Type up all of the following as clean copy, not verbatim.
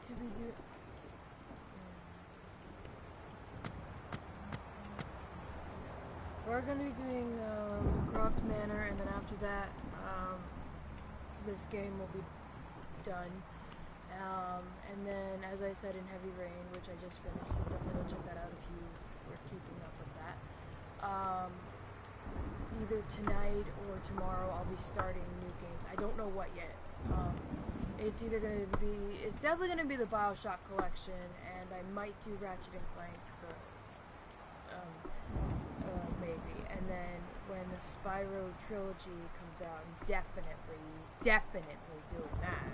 to be doing... We're going to be doing Croft Manor, and then after that, this game will be done. And then, as I said, in Heavy Rain, which I just finished, so definitely go check that out if you were keeping up with that. Either tonight or tomorrow, I'll be starting new games. I don't know what yet. It's either going to be, it's definitely going to be the BioShock collection, and I might do Ratchet and Clank, maybe. And then when the Spyro trilogy comes out, I'm definitely doing that.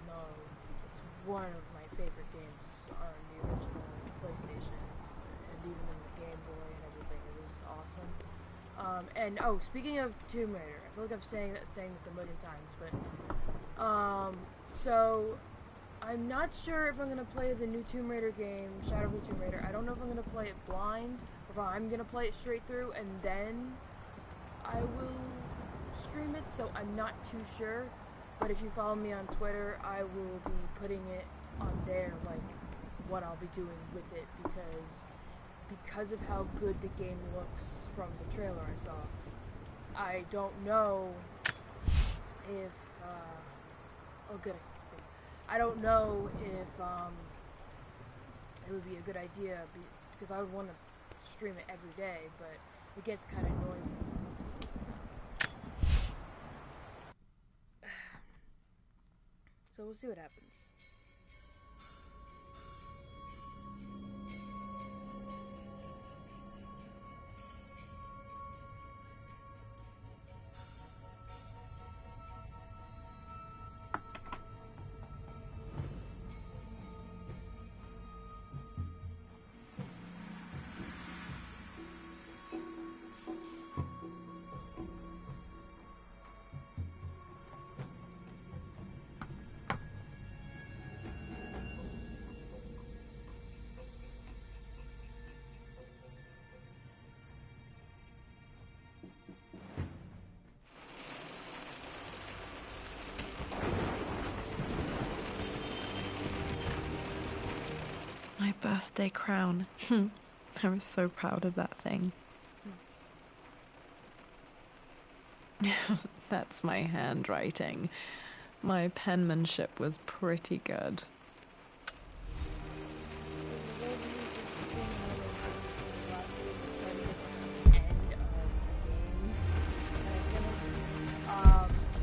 No, it's one of my favorite games on the original PlayStation, and even in the Game Boy and everything. It was awesome. And speaking of Tomb Raider, I feel like I'm saying this a million times, but so I'm not sure if I'm gonna play the new Tomb Raider game, Shadow of the Tomb Raider. I don't know if I'm gonna play it blind, or if I'm gonna play it straight through and then I will stream it. So I'm not too sure. But if you follow me on Twitter, I will be putting it on there, like what I'll be doing with it, because of how good the game looks from the trailer I saw. I don't know if I don't know if it would be a good idea, because I would want to stream it every day, but it gets kind of noisy. So we'll see what happens. My birthday crown. I was so proud of that thing. That's my handwriting. My penmanship was pretty good.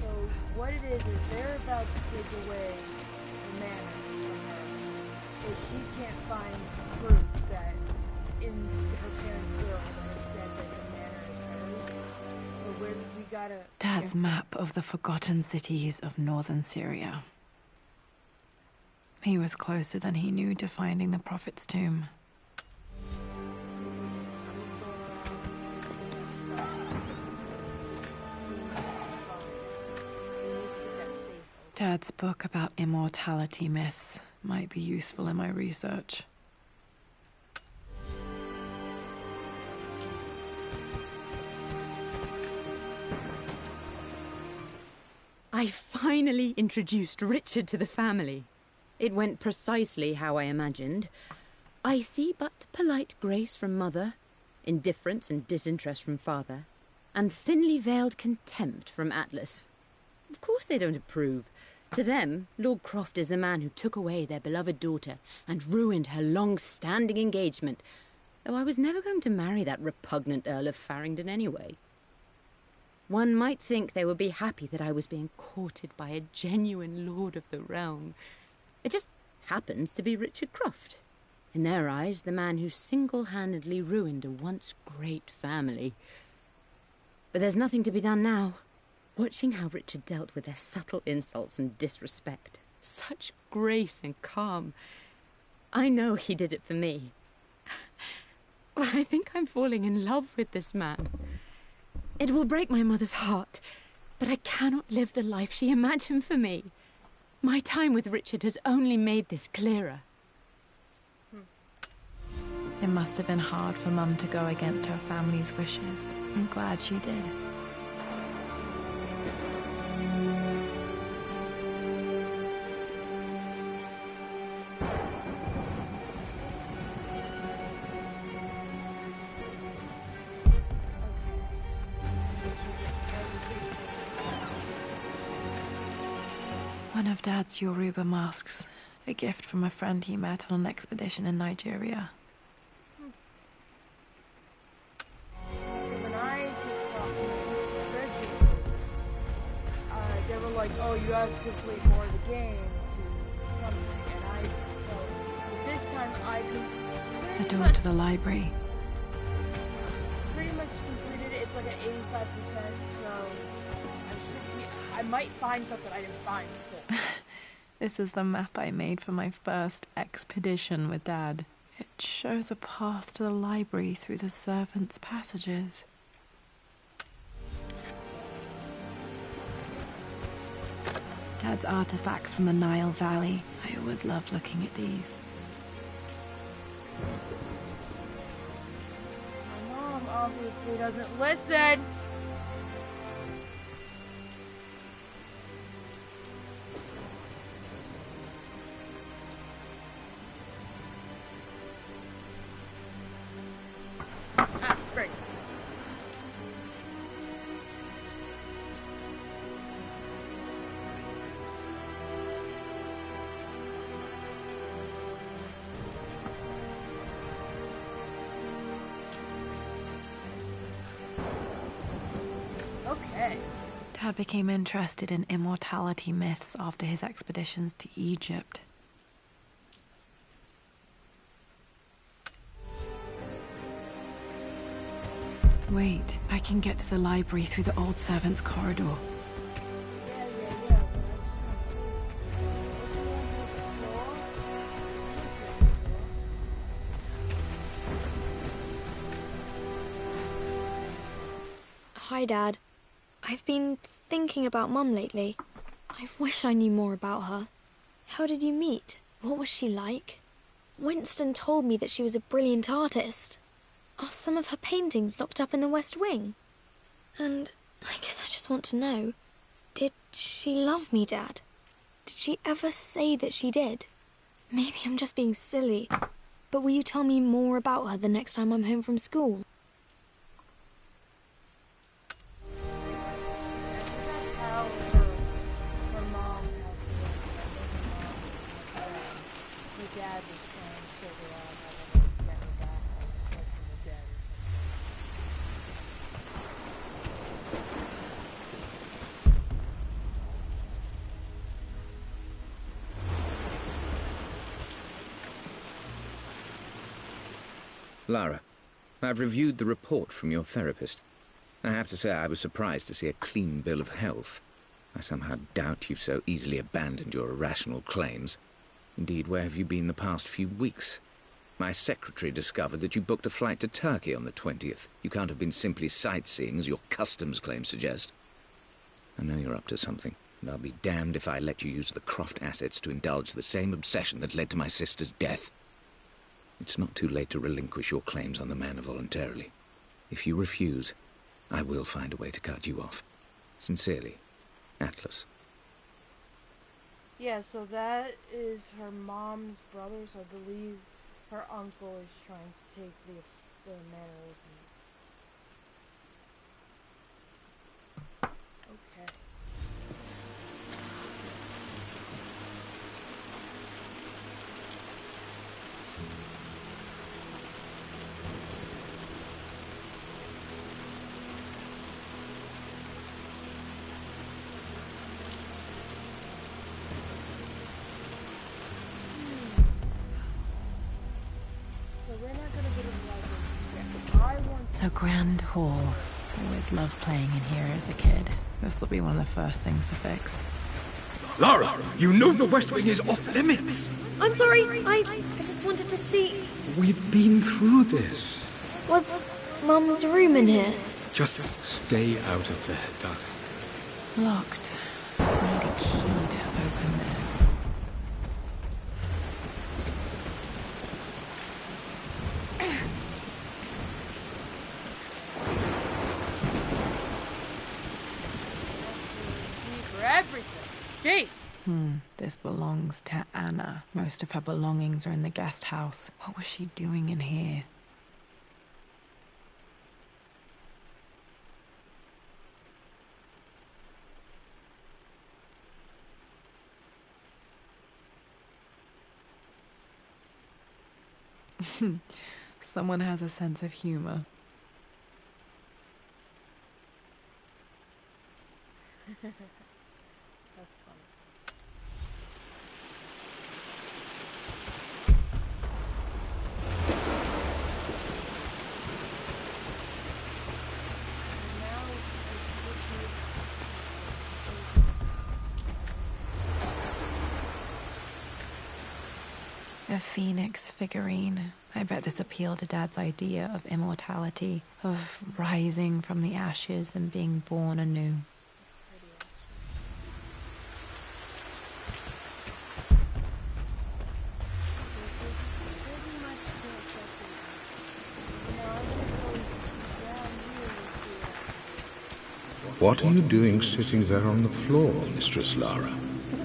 So what it is they're about to take away the manor from her. If she can't find proof that in her parents' will that it said that the manor is hers, so we gotta... Dad's map of the forgotten cities of northern Syria. He was closer than he knew to finding the Prophet's tomb. Dad's book about immortality myths might be useful in my research. I finally introduced Richard to the family. It went precisely how I imagined. Icy but polite grace from mother, indifference and disinterest from father, and thinly veiled contempt from Atlas. Of course they don't approve. To them, Lord Croft is the man who took away their beloved daughter and ruined her long-standing engagement, though I was never going to marry that repugnant Earl of Farringdon anyway. One might think they would be happy that I was being courted by a genuine lord of the realm. It just happens to be Richard Croft. In their eyes, the man who single-handedly ruined a once great family. But there's nothing to be done now. Watching how Richard dealt with their subtle insults and disrespect. Such grace and calm. I know he did it for me. I think I'm falling in love with this man. It will break my mother's heart, but I cannot live the life she imagined for me. My time with Richard has only made this clearer. It must have been hard for Mum to go against her family's wishes. I'm glad she did. of Dad's Yoruba masks. A gift from a friend he met on an expedition in Nigeria. When I took Reggie, they were like, oh, you have to complete more of the game to something, and this time I The door to the library. pretty much completed it. It's like an 85%, so I might find stuff that I didn't find before. This is the map I made for my first expedition with Dad. It shows a path to the library through the servants' passages. Dad's artifacts from the Nile Valley. I always loved looking at these. My mom obviously doesn't listen. Frick. Okay. Dad became interested in immortality myths after his expeditions to Egypt. Wait, I can get to the library through the old servants' corridor. Yeah, Hi, Dad. I've been thinking about Mum lately. I wish I knew more about her. How did you meet? What was she like? Winston told me that she was a brilliant artist. Are some of her paintings locked up in the West Wing? And I guess I just want to know, did she love me, Dad? Did she ever say that she did? Maybe I'm just being silly, but will you tell me more about her the next time I'm home from school? how her mom passed away. Her dad was trying to figure out how to get her back, like from the dead. Lara, I've reviewed the report from your therapist. I have to say I was surprised to see a clean bill of health. I somehow doubt you've so easily abandoned your irrational claims. Indeed, where have you been the past few weeks? My secretary discovered that you booked a flight to Turkey on the 20th. You can't have been simply sightseeing, as your customs claims suggest. I know you're up to something, and I'll be damned if I let you use the Croft assets to indulge the same obsession that led to my sister's death. It's not too late to relinquish your claims on the manor voluntarily. If you refuse, I will find a way to cut you off. Sincerely, Atlas. Yeah, so that is her mom's brother, so I believe her uncle is trying to take the manor with me. Okay. So we're not gonna go to the library just yet. I want to... The Grand Hall. Always loved playing in here as a kid. This will be one of the first things to fix. Lara, you know the West Wing is off limits. I'm sorry, I just wanted to see... We've been through this. Was Mum's room in here? Just stay out of there, darling. Locked. Need a key to open this. for everything. Gee! This belongs to Anna. Most of her belongings are in the guest house. What was she doing in here? Someone has a sense of humor. That's funny. A phoenix figurine. I bet this appealed to Dad's idea of immortality, of rising from the ashes and being born anew. What are you doing sitting there on the floor, Mistress Lara?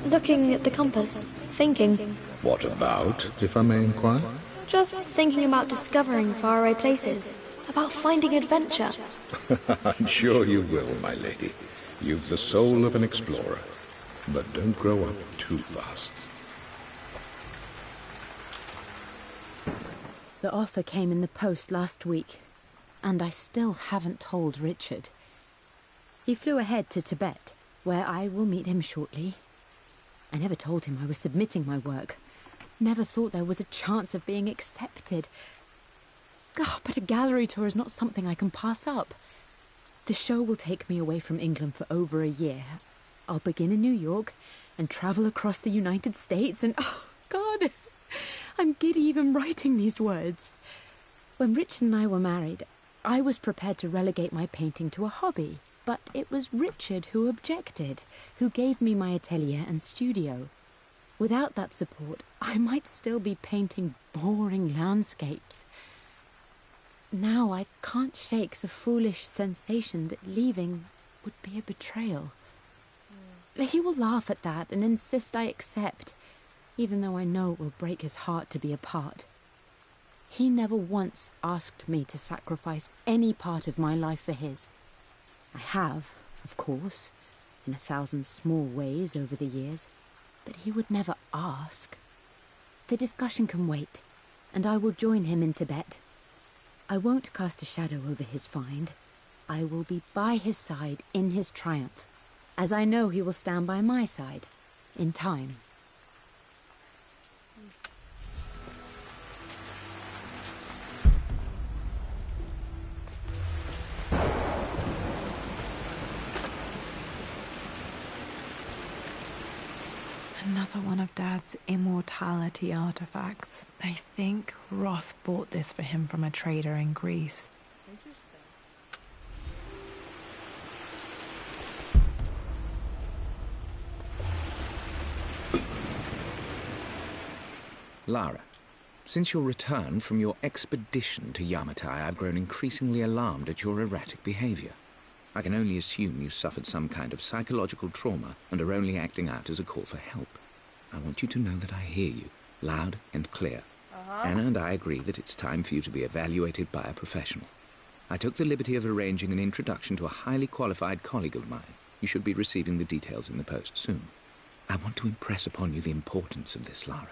Looking at the compass, thinking. What about, if I may inquire? Just thinking about discovering faraway places, about finding adventure. I'm sure you will, my lady. You've the soul of an explorer. But don't grow up too fast. The offer came in the post last week, and I still haven't told Richard. He flew ahead to Tibet, where I will meet him shortly. I never told him I was submitting my work. Never thought there was a chance of being accepted. Oh, but a gallery tour is not something I can pass up. The show will take me away from England for over a year. I'll begin in New York and travel across the United States and, oh, God, I'm giddy even writing these words. When Richard and I were married, I was prepared to relegate my painting to a hobby. But it was Richard who objected, who gave me my atelier and studio. Without that support, I might still be painting boring landscapes. Now I can't shake the foolish sensation that leaving would be a betrayal. He will laugh at that and insist I accept, even though I know it will break his heart to be apart. He never once asked me to sacrifice any part of my life for his. I have, of course, in 1,000 small ways over the years, but he would never ask. The discussion can wait, and I will join him in Tibet. I won't cast a shadow over his find. I will be by his side in his triumph, as I know he will stand by my side, in time. Another one of Dad's immortality artifacts. I think Roth bought this for him from a trader in Greece. Interesting. Lara, since your return from your expedition to Yamatai, I've grown increasingly alarmed at your erratic behavior. I can only assume you suffered some kind of psychological trauma and are only acting out as a call for help. I want you to know that I hear you, loud and clear. Anna and I agree that it's time for you to be evaluated by a professional. I took the liberty of arranging an introduction to a highly qualified colleague of mine. You should be receiving the details in the post soon. I want to impress upon you the importance of this, Lara.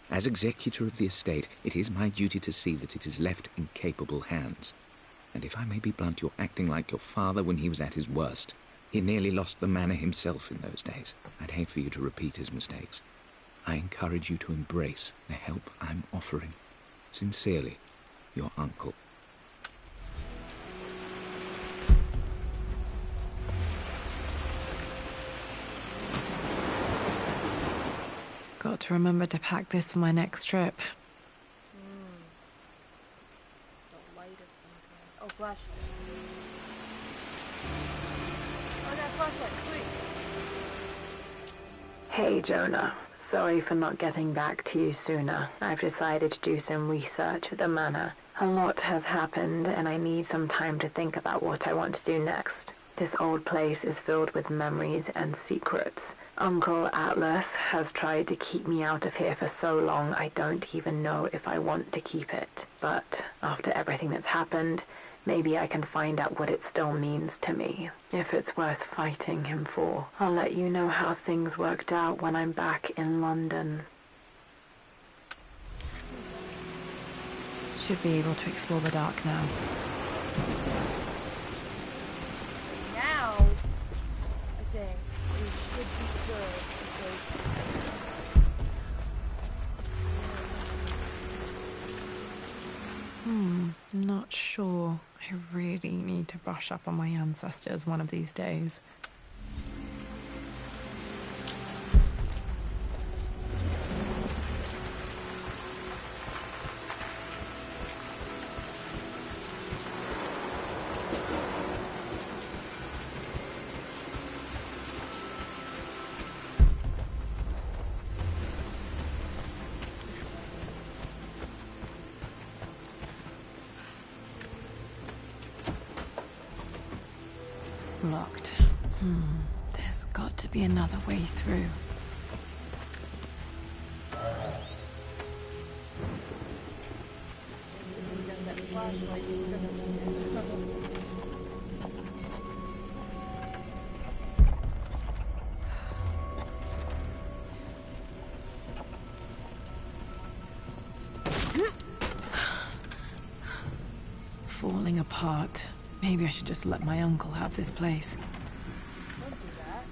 As executor of the estate, it is my duty to see that it is left in capable hands. And if I may be blunt, you're acting like your father when he was at his worst. He nearly lost the manor himself in those days. I'd hate for you to repeat his mistakes. I encourage you to embrace the help I'm offering. Sincerely, your uncle. Got to remember to pack this for my next trip. It's a light of some kind. Oh, flashlight. Oh, that flashlight, sweet. Hey, Jonah. Sorry for not getting back to you sooner. I've decided to do some research at the manor. A lot has happened, and I need some time to think about what I want to do next. This old place is filled with memories and secrets. Uncle Atlas has tried to keep me out of here for so long I don't even know if I want to keep it. But after everything that's happened, maybe I can find out what it still means to me. If it's worth fighting him for. I'll let you know how things worked out when I'm back in London. Should be able to explore the dark now. Now, I think we should be good because... Not sure. I really need to brush up on my ancestors one of these days. Locked. There's got to be another way through. Falling apart. Maybe I should just let my uncle have this place. Don't do that.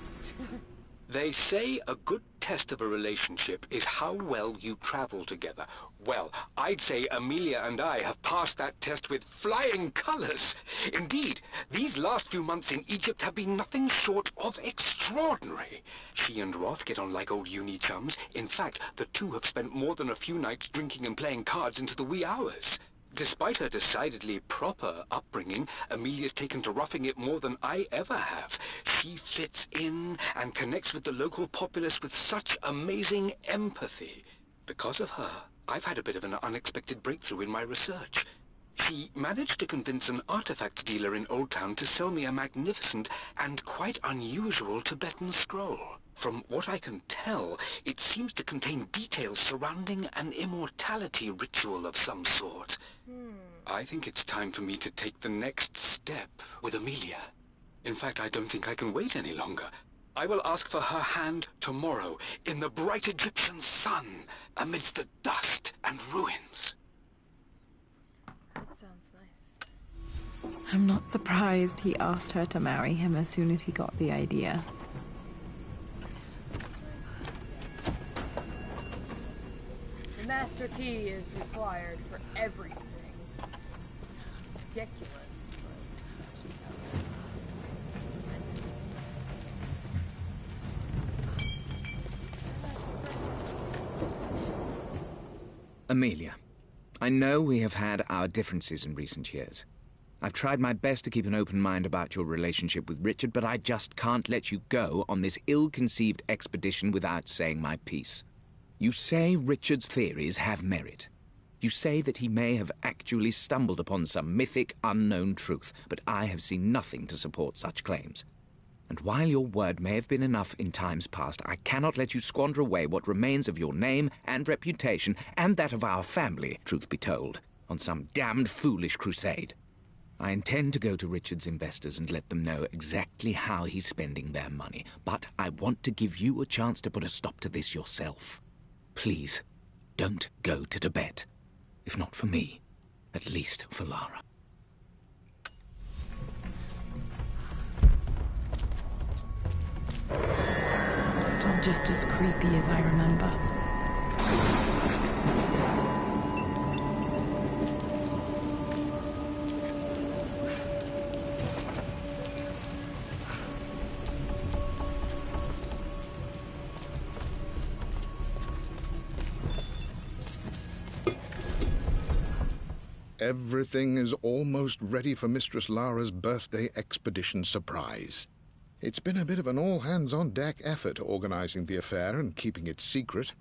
They say a good test of a relationship is how well you travel together. Well, I'd say Amelia and I have passed that test with flying colors. Indeed, these last few months in Egypt have been nothing short of extraordinary. She and Roth get on like old uni chums. In fact, the two have spent more than a few nights drinking and playing cards into the wee hours. Despite her decidedly proper upbringing, Amelia's taken to roughing it more than I ever have. She fits in and connects with the local populace with such amazing empathy. Because of her, I've had a bit of an unexpected breakthrough in my research. She managed to convince an artifact dealer in Old Town to sell me a magnificent and quite unusual Tibetan scroll. From what I can tell, it seems to contain details surrounding an immortality ritual of some sort. I think it's time for me to take the next step with Amelia. In fact, I don't think I can wait any longer. I will ask for her hand tomorrow in the bright Egyptian sun amidst the dust and ruins. That sounds nice. I'm not surprised he asked her to marry him as soon as he got the idea. The master key is required for everything. Ridiculous, but that's just how it is. Amelia, I know we have had our differences in recent years. I've tried my best to keep an open mind about your relationship with Richard, but I just can't let you go on this ill-conceived expedition without saying my piece. You say Richard's theories have merit. You say that he may have actually stumbled upon some mythic, unknown truth, but I have seen nothing to support such claims. And while your word may have been enough in times past, I cannot let you squander away what remains of your name and reputation, and that of our family, truth be told, on some damned foolish crusade. I intend to go to Richard's investors and let them know exactly how he's spending their money, but I want to give you a chance to put a stop to this yourself. Please, don't go to Tibet. If not for me, at least for Lara. Still just as creepy as I remember. Everything is almost ready for Mistress Lara's birthday expedition surprise. It's been a bit of an all-hands-on-deck effort organizing the affair and keeping it secret.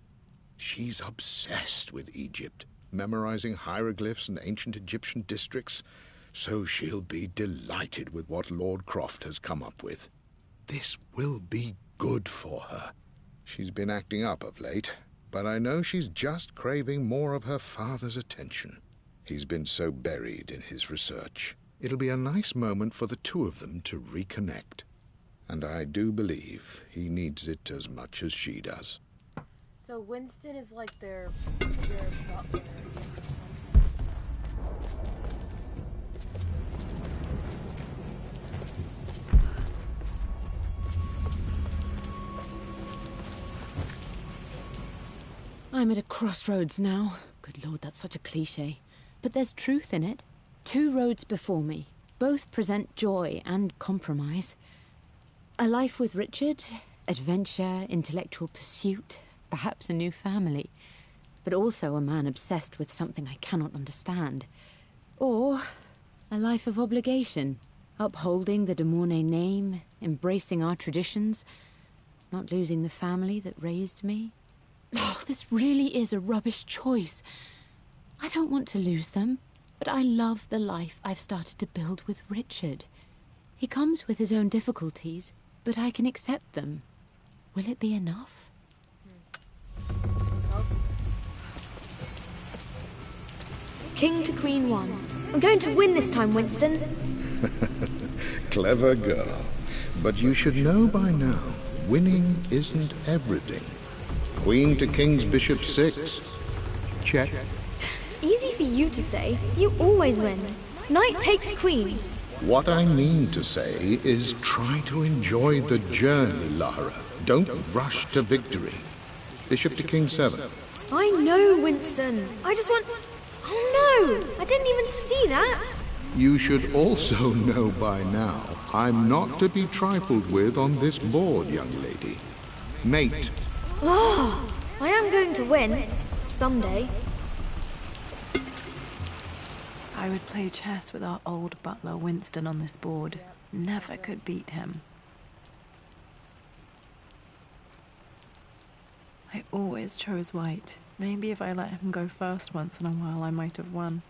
She's obsessed with Egypt, memorizing hieroglyphs and ancient Egyptian districts, so she'll be delighted with what Lord Croft has come up with. This will be good for her. She's been acting up of late, but I know she's just craving more of her father's attention. He's been so buried in his research. It'll be a nice moment for the two of them to reconnect. And I do believe he needs it as much as she does. So Winston is like their butler or something. I'm at a crossroads now. Good Lord, that's such a cliché. But there's truth in it. 2 roads before me. Both present joy and compromise. A life with Richard, adventure, intellectual pursuit, perhaps a new family. But also a man obsessed with something I cannot understand. Or a life of obligation, upholding the de Mornay name, embracing our traditions, not losing the family that raised me. Oh, this really is a rubbish choice. I don't want to lose them, but I love the life I've started to build with Richard. He comes with his own difficulties, but I can accept them. Will it be enough? King to Queen 1. I'm going to win this time, Winston. Clever girl. But you should know by now, winning isn't everything. Queen to King's Bishop 6. Check. Easy for you to say. You always win. Knight takes Queen. What I mean to say is try to enjoy the journey, Lara. Don't rush to victory. Bishop to King 7. I know, Winston. I just want... Oh no! I didn't even see that! You should also know by now, I'm not to be trifled with on this board, young lady. Mate. Oh, I am going to win. Someday. I would play chess with our old butler Winston on this board. Never could beat him. I always chose white. Maybe if I let him go first once in a while, I might have won.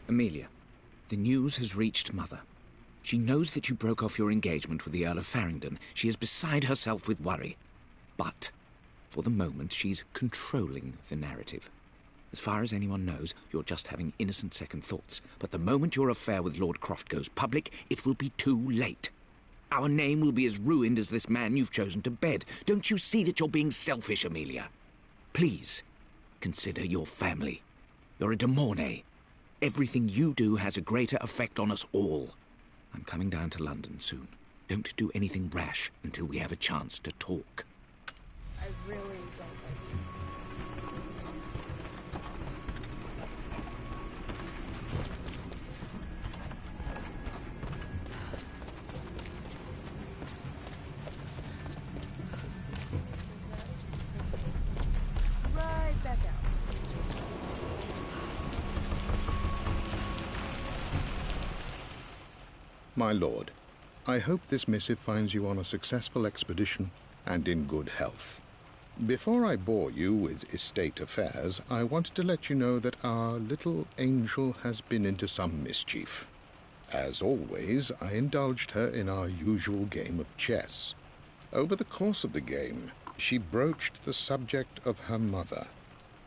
Amelia, the news has reached Mother. She knows that you broke off your engagement with the Earl of Farringdon. She is beside herself with worry. But, for the moment, she's controlling the narrative. As far as anyone knows, you're just having innocent second thoughts. But the moment your affair with Lord Croft goes public, it will be too late. Our name will be as ruined as this man you've chosen to bed. Don't you see that you're being selfish, Amelia? Please, consider your family. You're a de Mornay. Everything you do has a greater effect on us all. I'm coming down to London soon. Don't do anything rash until we have a chance to talk. I really don't like this. Right back out. My lord, I hope this missive finds you on a successful expedition and in good health. Before I bore you with estate affairs, I wanted to let you know that our little angel has been into some mischief. As always, I indulged her in our usual game of chess. Over the course of the game, she broached the subject of her mother.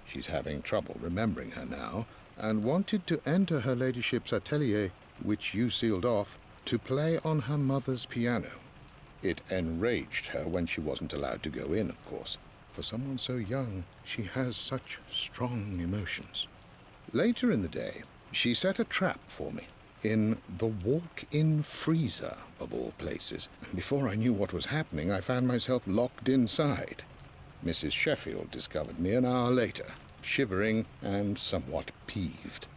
She's having trouble remembering her now, and wanted to enter her ladyship's atelier, which you sealed off, to play on her mother's piano. It enraged her when she wasn't allowed to go in, of course. For someone so young, she has such strong emotions. Later in the day, she set a trap for me in the walk-in freezer, of all places. And before I knew what was happening, I found myself locked inside. Mrs. Sheffield discovered me an hour later, shivering and somewhat peeved.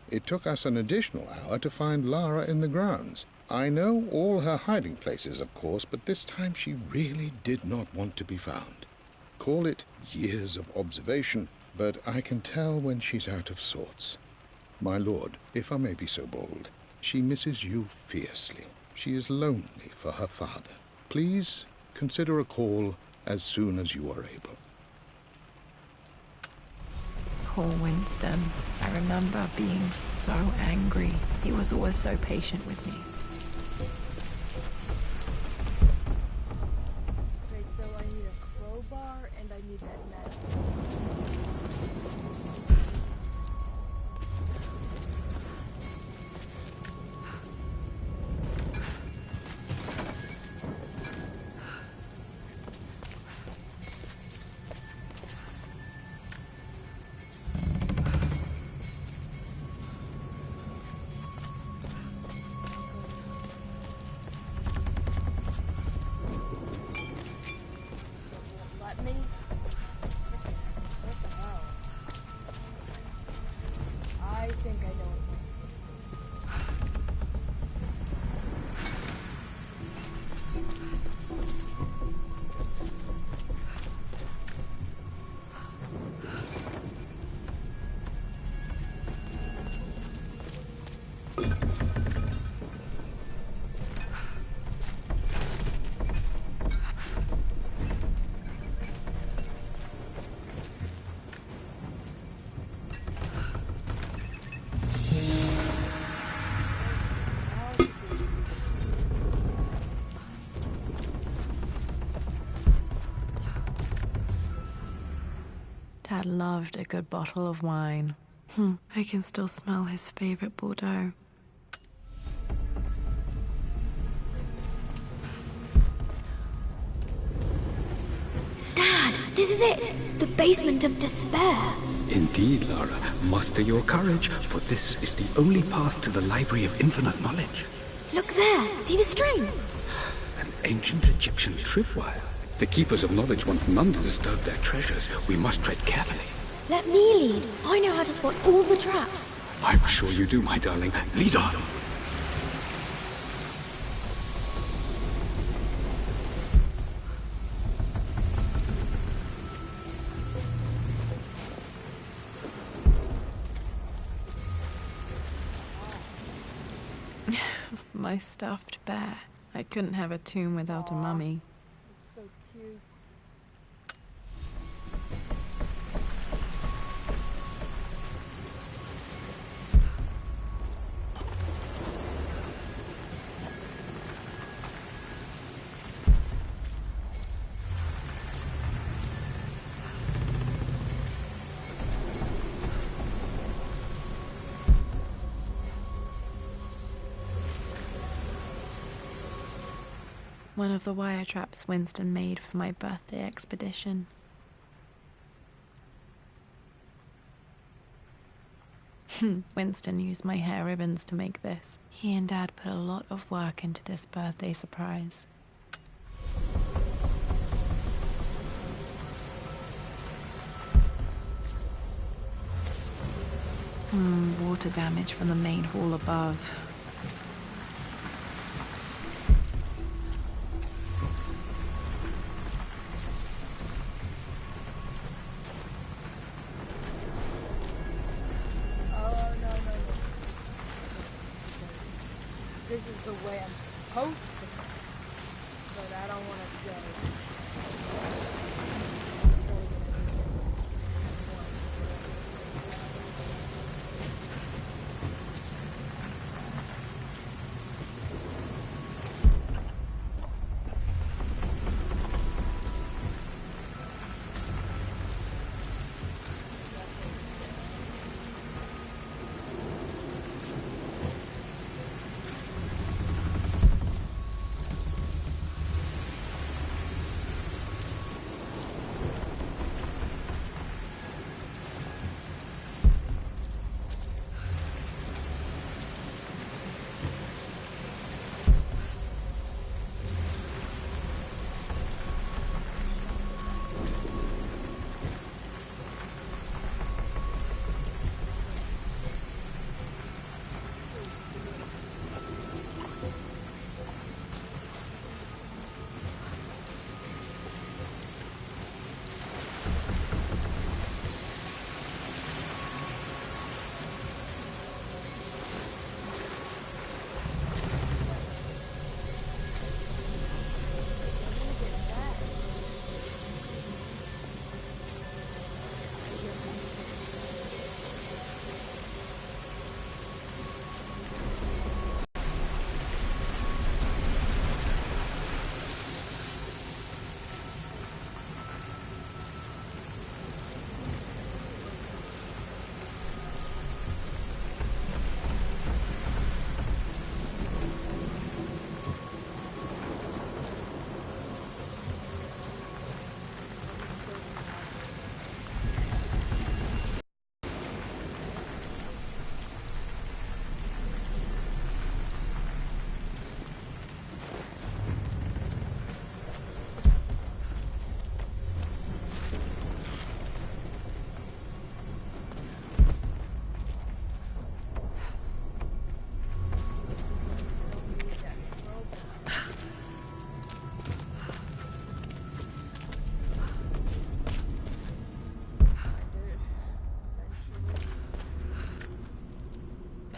It took us an additional hour to find Lara in the grounds. I know all her hiding places, of course, but this time she really did not want to be found. call it years of observation, but I can tell when she's out of sorts. My lord, if I may be so bold, she misses you fiercely. She is lonely for her father. Please consider a call as soon as you are able. Poor Winston. I remember being so angry. He was always so patient with me. Okay, so I need a crowbar and I need that mask. Let me. What the hell? I think I know. Dad loved a good bottle of wine. I can still smell his favorite Bordeaux. Dad, this is it! The basement of despair! Indeed, Lara. Muster your courage, for this is the only path to the Library of Infinite Knowledge. Look there! See the string? An ancient Egyptian tripwire. The Keepers of Knowledge want none to disturb their treasures. We must tread carefully. Let me lead. I know how to spot all the traps. I'm sure you do, my darling. Lead on. My stuffed bear. I couldn't have a tomb without a mummy. It's so cute. One of the wire traps Winston made for my birthday expedition. Winston used my hair ribbons to make this. He and Dad put a lot of work into this birthday surprise. Water damage from the main hall above. This is the way I'm supposed to go, but I don't want to go.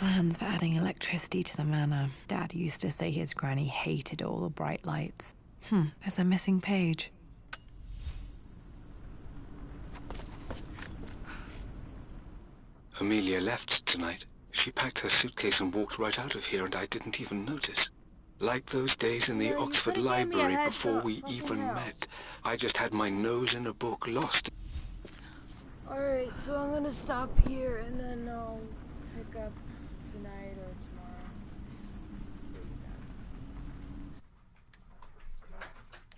Plans for adding electricity to the manor. Dad used to say his granny hated all the bright lights. There's a missing page. Amelia left tonight. She packed her suitcase and walked right out of here, and I didn't even notice. Like those days in the Yeah, you Oxford could've gave me a Library heads before up, we fucking even hell. met. I just had my nose in a book, lost. Alright, so I'm gonna stop here and then I'll pick up tonight or tomorrow.